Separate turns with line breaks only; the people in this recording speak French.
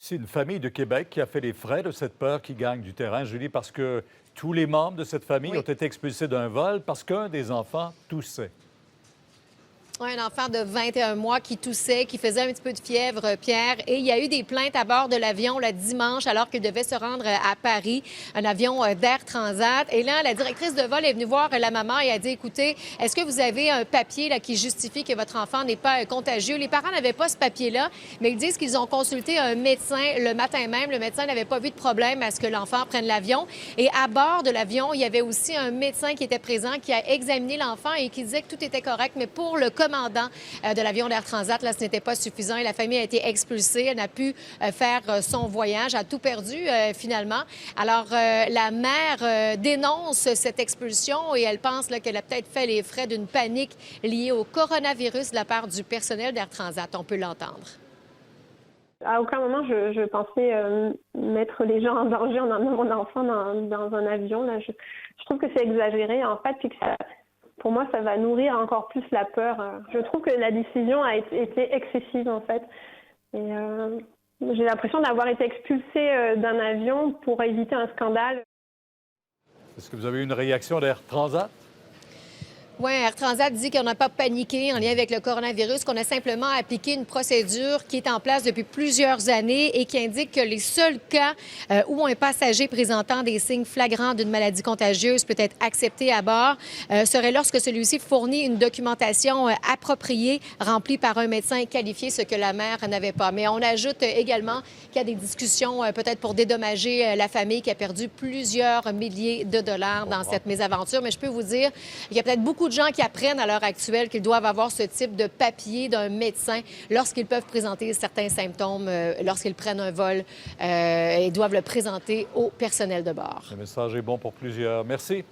C'est une famille de Québec qui a fait les frais de cette peur qui gagne du terrain, Julie, parce que tous les membres de cette famille
Oui.
ont été expulsés d'un vol parce qu'un des enfants toussait.
Oui, un enfant de 21 mois qui toussait, qui faisait un petit peu de fièvre, Pierre. Et il y a eu des plaintes à bord de l'avion le dimanche alors qu'il devait se rendre à Paris, un avion d'Air Transat. Et là, la directrice de vol est venue voir la maman et a dit, écoutez, est-ce que vous avez un papier là, qui justifie que votre enfant n'est pas contagieux? Les parents n'avaient pas ce papier-là, mais ils disent qu'ils ont consulté un médecin le matin même. Le médecin n'avait pas vu de problème à ce que l'enfant prenne l'avion. Et à bord de l'avion, il y avait aussi un médecin qui était présent, qui a examiné l'enfant et qui disait que tout était correct. Mais pour le commandant de l'avion d'Air Transat, là, ce n'était pas suffisant et la famille a été expulsée. Elle n'a pu faire son voyage, a tout perdu finalement. Alors, la mère dénonce cette expulsion et elle pense qu'elle a peut-être fait les frais d'une panique liée au coronavirus de la part du personnel d'Air Transat. On peut l'entendre.
À aucun moment, je pensais mettre les gens en danger en emmenant mon enfant dans un avion. Là. Je trouve que c'est exagéré, en fait, puis que ça, pour moi, ça va nourrir encore plus la peur. Je trouve que la décision a été excessive, en fait. Et j'ai l'impression d'avoir été expulsée d'un avion pour éviter un scandale.
Est-ce que vous avez eu une réaction d'Air Transat?
Oui, Air Transat dit qu'on n'a pas paniqué en lien avec le coronavirus, qu'on a simplement appliqué une procédure qui est en place depuis plusieurs années et qui indique que les seuls cas où un passager présentant des signes flagrants d'une maladie contagieuse peut être accepté à bord serait lorsque celui-ci fournit une documentation appropriée remplie par un médecin qualifié, ce que la mère n'avait pas. Mais on ajoute également qu'il y a des discussions peut-être pour dédommager la famille qui a perdu plusieurs milliers de dollars dans cette mésaventure. Mais je peux vous dire, il y a peut-être beaucoup de gens qui apprennent à l'heure actuelle qu'ils doivent avoir ce type de papier d'un médecin lorsqu'ils peuvent présenter certains symptômes, lorsqu'ils prennent un vol et doivent le présenter au personnel de bord.
Le message est bon pour plusieurs. Merci.